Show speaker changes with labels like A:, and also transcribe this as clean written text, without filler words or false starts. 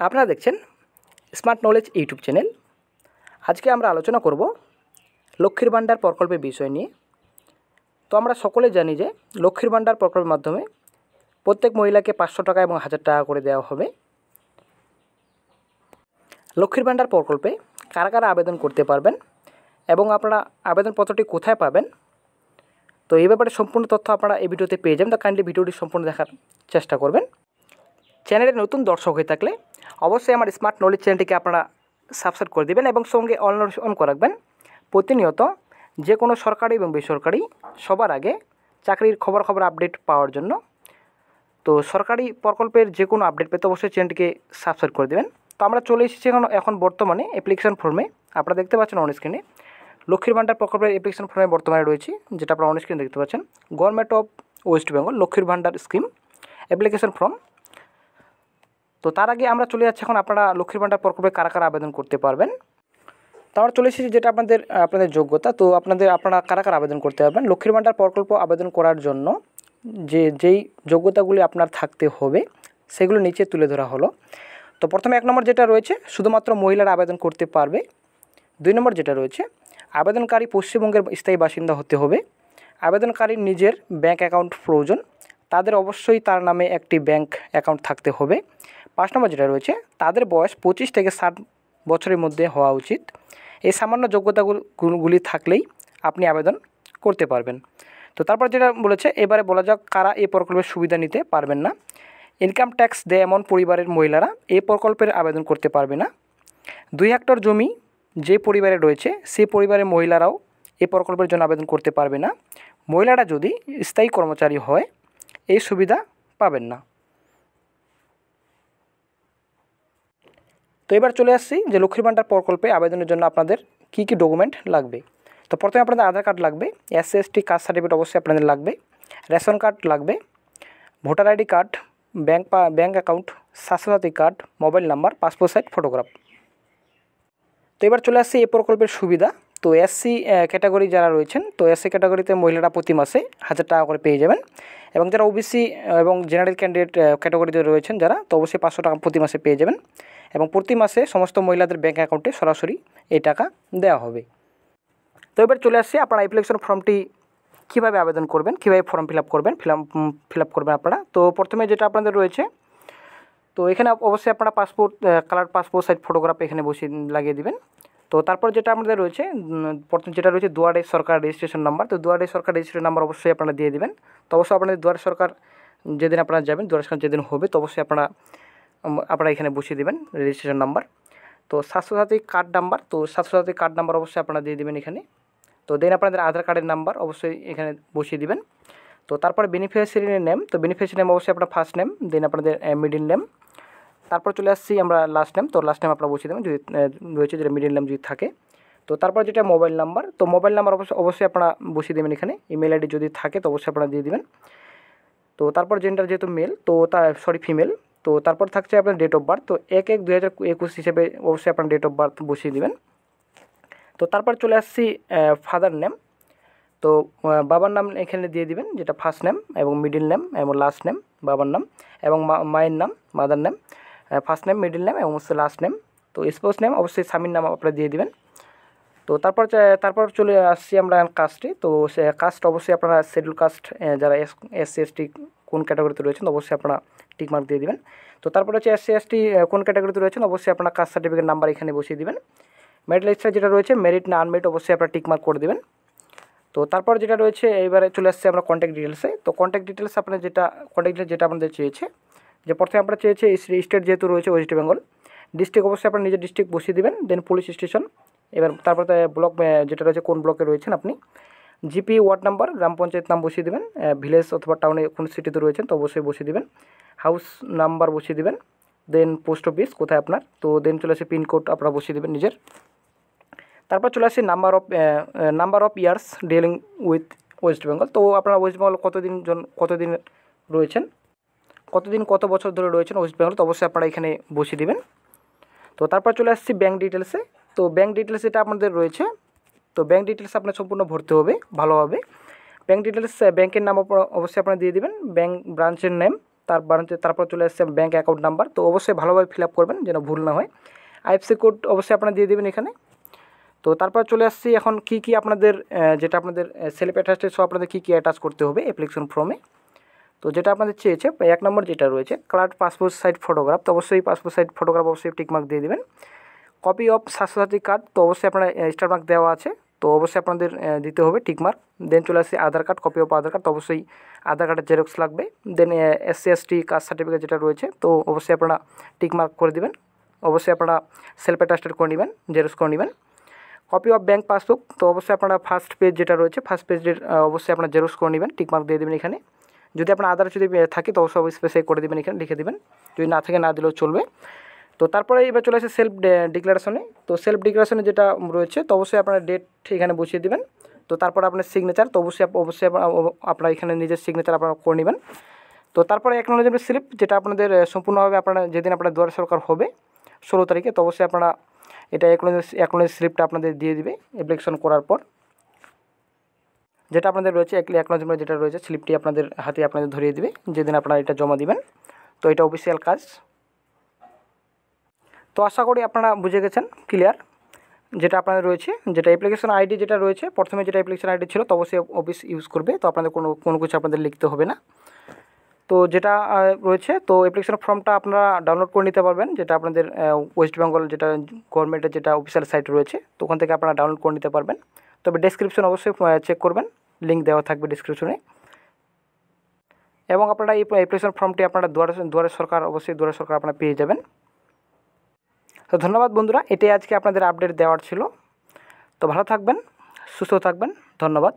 A: আপনারা দেখছেন smart knowledge YouTube channel. আজকে আমরা আলোচনা করব লক্ষ্মীর ভাণ্ডার প্রকল্পের বিষয় নিয়ে। তো আমরা সকলে জানি যে লক্ষ্মীর ভাণ্ডার প্রকল্পের মাধ্যমে প্রত্যেক মহিলাকে 500 টাকা এবং 1000 টাকা করে দেওয়া হবে। লক্ষ্মীর ভাণ্ডার প্রকল্পে কারা কারা আবেদন করতে পারবেন এবং আপনারা আবেদনপত্রটি কোথায় পাবেন, তো এই ব্যাপারে সম্পূর্ণ তথ্য আপনারা এই ভিডিওতে পেয়ে যাবেন। তো কাইন্ডলি ভিডিওটি সম্পূর্ণ দেখার চেষ্টা করবেন। চ্যানেলে নতুন দর্শক হয়ে থাকলে অবশ্যই আমার স্মার্ট নলেজ চ্যানেলটিকে আপনারা সাবস্ক্রাইব করে দেবেন এবং সঙ্গে অল নোটিফিকেশন অন করে রাখবেন। প্রতিনিয়ত যে কোনো সরকারি এবং বেসরকারি সবার আগে চাকরির খবর আপডেট পাওয়ার জন্য তো সরকারি প্রকল্পের যে কোনো আপডেট পেতে অবশ্যই চ্যানেলটিকে সাবস্ক্রাইব করে দেবেন। তো আমরা চলে এসেছি এখন বর্তমানে অ্যাপ্লিকেশন ফর্মে। আপনারা দেখতে পাচ্ছেন অন স্ক্রিনে লক্ষ্মীর ভাণ্ডার প্রকল্পের অ্যাপ্লিকেশন ফর্মে বর্তমানে রয়েছে, যেটা আপনারা অন স্ক্রিনে দেখতে পাচ্ছেন। গভর্নমেন্ট অফ ওয়েস্ট বেঙ্গল লক্ষ্মীর ভাণ্ডার স্কিম অ্যাপ্লিকেশন ফর্ম। তো তার আগে আমরা চলে যাচ্ছি এখন আপনারা লক্ষ্মীর ভাণ্ডার প্রকল্পে কারা কারা আবেদন করতে পারবেন। তো আমরা চলে এসেছি যেটা আপনাদের যোগ্যতা। তো আপনারা কারা কারা আবেদন করতে পারবেন লক্ষ্মীর ভাণ্ডার প্রকল্প আবেদন করার জন্য যেই যোগ্যতাগুলি আপনার থাকতে হবে সেগুলো নিচে তুলে ধরা হলো। তো প্রথমে 1 নম্বর যেটা রয়েছে শুধুমাত্র মহিলারা আবেদন করতে পারবে। 2 নম্বর যেটা রয়েছে আবেদনকারী পশ্চিমবঙ্গের স্থায়ী বাসিন্দা হতে হবে। আবেদনকারীর নিজের ব্যাঙ্ক অ্যাকাউন্ট প্রয়োজন, তাদের অবশ্যই তার নামে একটি ব্যাঙ্ক অ্যাকাউন্ট থাকতে হবে। 5 নম্বর যেটা রয়েছে তাদের বয়স 25 থেকে 60 বছরের মধ্যে হওয়া উচিত। এই সামান্য যোগ্যতাগুলি থাকলেই আপনি আবেদন করতে পারবেন। তো তারপর যেটা বলেছে এবারে বলা যাক কারা এই প্রকল্পের সুবিধা নিতে পারবেন না। ইনকাম ট্যাক্স দেয় এমন পরিবারের মহিলারা এই প্রকল্পের আবেদন করতে পারবে না। 2 হেক্টর জমি যে পরিবারে রয়েছে সেই পরিবারের মহিলারাও এই প্রকল্পের জন্য আবেদন করতে পারবে না। মহিলারা যদি স্থায়ী কর্মচারী হয় এই সুবিধা পাবেন না। তো এবার চলে আসছি যে লক্ষ্মীর ভাণ্ডার প্রকল্পে আবেদনের জন্য আপনাদের কী কী ডকুমেন্ট লাগবে। তো প্রথমে আপনাদের আধার কার্ড লাগবে, SC/ST কাস্ট সার্টিফিকেট অবশ্যই আপনাদের লাগবে, রেশন কার্ড লাগবে, voter ID card, bank account, Swasthya Sathi card, mobile number, passport size photograph. তো এবার চলে আসছি এই প্রকল্পের সুবিধা। তো SC ক্যাটাগরি যারা রয়েছেন তো SC ক্যাটাগরিতে মহিলারা প্রতি মাসে 1000 টাকা করে পেয়ে যাবেন এবং যারা OBC এবং জেনারেল ক্যান্ডিডেট ক্যাটাগরিতে রয়েছেন যারা তো অবশ্যই 500 টাকা প্রতি মাসে পেয়ে যাবেন এবং প্রতি মাসে সমস্ত মহিলাদের ব্যাঙ্ক অ্যাকাউন্টে সরাসরি এই টাকা দেওয়া হবে। তো এবার চলে আসছি আপনারা অ্যাপ্লিকেশন ফর্মটি কীভাবে আবেদন করবেন, কীভাবে ফর্ম ফিল আপ করবেন আপনারা। তো প্রথমে যেটা আপনাদের রয়েছে তো এখানে অবশ্যই আপনারা পাসপোর্ট সাইজ ফটোগ্রাফ এখানে বসিয়ে লাগিয়ে দিবেন। তো তারপর যেটা আমাদের রয়েছে প্রথম যেটা রয়েছে দুয়ারে সরকার রেজিস্ট্রেশন নাম্বার। তো দুয়ারে সরকার রেজিস্ট্রেশন নাম্বার অবশ্যই আপনারা দিয়ে দিবেন। তো অবশ্যই আপনাদের দুয়ারে সরকার যেদিন আপনারা যাবেন দুয়ারে সরকার যেদিন হবে তো অবশ্যই আপনারা এখানে বসিয়ে দেবেন রেজিস্ট্রেশন নাম্বার। তো স্বাস্থ্যসাথী কার্ড নাম্বার, তো স্বাস্থ্যসাথী কার্ড নাম্বার অবশ্যই আপনারা দিয়ে দেবেন এখানে। তো দেন আপনাদের আধার কার্ডের নাম্বার অবশ্যই এখানে বসিয়ে দিবেন। তো তারপরে বেনিফিশিয়ারি নেম, তো বেনিফিশিয়ারি নেম অবশ্যই আপনার ফার্স্ট নেম, দেন আপনাদের মিডল নেম, তারপর চলে আসছি আমরা লাস্ট নেম। তো লাস্ট নেম আপনারা বসিয়ে দেবেন যদি রয়েছে যেটা মিডল নেম যদি থাকে। তো তারপর যেটা মোবাইল নাম্বার, তো মোবাইল নাম্বার অবশ্যই আপনারা বসিয়ে দেবেন এখানে। ইমেল আইডি যদি থাকে তো অবশ্যই আপনারা দিয়ে দেবেন। তো তারপর জেন্ডার যেহেতু মেল তো ফিমেল। তো তারপর থাকছে আপনার ডেট অফ বার্থ, তো 1/1/2021 হিসেবে অবশ্যই আপনার ডেট অফ বার্থ বসিয়ে দেবেন। তো তারপর চলে আসছি ফাদার নেম, তো বাবার নাম এখানে দিয়ে দিবেন যেটা ফার্স্ট নেম এবং মিডল নেম এবং লাস্ট নেম বাবার নাম, এবং মায়ের নাম mother name, first name middle name এবং লাস্ট নেম। তো স্পাউস নেম অবশ্যই স্বামীর নাম আপনারা দিয়ে দিবেন। তো তারপর চলে আসছি আমরা কাস্টে। তো সে কাস্ট অবশ্যই আপনারা শিডিউল কাস্ট যারা SC/ST কোন ক্যাটাগরিতে রয়েছেন অবশ্যই আপনারা টিকমার্ক দিয়ে দিবেন। তো তারপরে হচ্ছে SC/ST কোন ক্যাটাগরিতে রয়েছেন অবশ্যই আপনারা কাস্ট সার্টিফিকেট নাম্বার এখানে বসিয়ে দিবেন। মেরিট লিস্টে যেটা রয়েছে মেরিট না আনমেরিট অবশ্যই আপনারা টিকমার্ক করে দেবেন। তো তারপর যেটা রয়েছে এইবারে চলে আসছে আমরা কন্ট্যাক্ট ডিটেলসে। তো কন্ট্যাক্ট ডিটেলস আপনার যেটা আপনাদের চেয়েছে যে প্রথমে আপনারা চেয়েছে স্টেট যেহেতু রয়েছে ওয়েস্ট বেঙ্গল, ডিস্ট্রিক্ট অবশ্যই আপনার নিজের ডিস্ট্রিক্ট বসিয়ে দেবেন, দেন পুলিশ স্টেশন। এবার তারপর ব্লক যেটা রয়েছে কোন ব্লকে রয়েছেন আপনি, জিপি ওয়ার্ড নাম্বার, গ্রাম পঞ্চায়েত নাম বসিয়ে দেবেন, ভিলেজ অথবা টাউনে কোন সিটিতে রয়েছেন তো অবশ্যই বসিয়ে দেবেন, হাউস নাম্বার বসিয়ে দেবেন, দেন পোস্ট অফিস কোথায় আপনার, তো দেন চলে আসে পিনকোড আপনারা বসিয়ে দেবেন নিজের। তারপর চলে আসে number of years dealing with West Bengal. তো আপনারা ওয়েস্ট বেঙ্গল কতদিন রয়েছেন, কত বছর ধরে রয়েছেন ওয়েস্ট বেঙ্গল, তো অবশ্যই আপনারা এখানে বসিয়ে দেবেন। তো তারপর চলে আসছি ব্যাঙ্ক ডিটেলসে। তো ব্যাঙ্ক ডিটেলস এটা আপনাদের রয়েছে, তো ব্যাঙ্ক ডিটেলস আপনার সম্পূর্ণ ভরতে হবে ভালোভাবে। ব্যাঙ্ক ডিটেলস ব্যাঙ্কের নাম অবশ্যই আপনারা দিয়ে দেবেন, ব্যাঙ্ক ব্রাঞ্চের নেম, তারপর চলে আসছে ব্যাঙ্ক অ্যাকাউন্ট নাম্বার। তো অবশ্যই ভালোভাবে ফিল আপ করবেন যেন ভুল না হয়। আইএফএসসি কোড অবশ্যই আপনারা দিয়ে দেবেন এখানে। তো তারপর চলে আসছি এখন কি আপনাদের যেটা আপনাদের সেলফ অ্যাটাস্টেড সহ আপনাদের কী অ্যাটাচ করতে হবে অ্যাপ্লিকেশন ফর্মে। তো যেটা আপনাদের চেয়েছে 1 নম্বর যেটা রয়েছে কালার পাসপোর্ট সাইজ ফটোগ্রাফ, তো অবশ্যই পাসপোর্ট সাইজ ফটোগ্রাফ অবশ্যই টিকমার্ক দিয়ে দেবেন। কপি অফ স্বাস্থ্যসাথী কার্ড, তো অবশ্যই আপনার স্টার মার্ক দেওয়া আছে, তো অবশ্যই আপনাদের দিতে হবে টিকমার্ক। দেন চলে আসছে Aadhaar card, copy of Aadhaar card, তো অবশ্যই আধার কার্ডের জেরক্স লাগবে। দেন SC/ST কাস্ট সার্টিফিকেট যেটা রয়েছে, তো অবশ্যই আপনারা টিকমার্ক করে দেবেন। অবশ্যই আপনারা সেলফ অ্যাটাস্টেড করে নেবেন, জেরক্স করে নেবেন। কপি অফ ব্যাঙ্ক পাসবুক, তো অবশ্যই আপনারা ফার্স্ট পেজ যেটা রয়েছে ফার্স্ট পেজের অবশ্যই আপনারা জেরক্স করে নেবেন, টিকমার্ক দিয়ে দেবেন এখানে। যদি আপনার আধার যদি থাকে তো অবশ্যই স্পেসিফাই করে দেবেন, এখানে লিখে দেবেন। যদি না থাকে না দিলেও চলবে। তো তারপরে এবার চলে আসে সেলফ ডিক্লারেশনে। তো সেলফ ডিক্লারেশনে যেটা রয়েছে তো অবশ্যই আপনারা ডেট এখানে বসিয়ে দেবেন। তো তারপরে আপনার সিগনেচার, তো অবশ্যই আপনারা এখানে নিজের সিগনেচার আপনারা করে নেবেন। তো তারপরে অ্যাকনোলেজমেন্ট স্লিপ, যেটা আপনাদের সম্পূর্ণভাবে আপনারা যেদিন আপনার দুয়ারে সরকার হবে 16 তারিখে, তো অবশ্যই আপনারা এটা অ্যাকনোলেজ স্লিপটা আপনাদের দিয়ে দিবে অ্যাপ্লিকেশন করার পর। যেটা আপনাদের রয়েছে অ্যাকনোলেজমেন্ট যেটা রয়েছে স্লিপটি আপনাদের হাতে আপনাদের ধরিয়ে দিবে যেদিন আপনারা এটা জমা দিবেন। তো এটা অফিসিয়াল কাজ। তো আশা করি আপনারা বুঝে গেছেন ক্লিয়ার। যেটা আপনাদের রয়েছে যেটা অ্যাপ্লিকেশন আইডি যেটা রয়েছে প্রথমে যেটা অ্যাপ্লিকেশন আইডি ছিল তো অবশ্যই অফিস ইউজ করবে, তো আপনাদের কোনো কিছু আপনাদের লিখতে হবে না। তো যেটা রয়েছে তো অ্যাপ্লিকেশন ফর্মটা আপনারা ডাউনলোড করে নিতে পারবেন, যেটা আপনাদের ওয়েস্ট বেঙ্গল যেটা গভর্নমেন্টের যেটা অফিসিয়াল সাইট রয়েছে তো ওখান থেকে আপনারা ডাউনলোড করে নিতে পারবেন। তবে ডেসক্রিপশন অবশ্যই চেক করবেন, লিঙ্ক দেওয়া থাকবে ডিসক্রিপশনে। এবং আপনারা এই অ্যাপ্লিকেশন ফর্মটি আপনারা দুয়ারে সরকার অবশ্যই দুয়ারে সরকার আপনারা পেয়ে যাবেন। তো ধন্যবাদ বন্ধুরা, এটাই আজকে আপনাদের আপডেট দেওয়ার ছিল। তো ভালো থাকবেন, সুস্থ থাকবেন, ধন্যবাদ।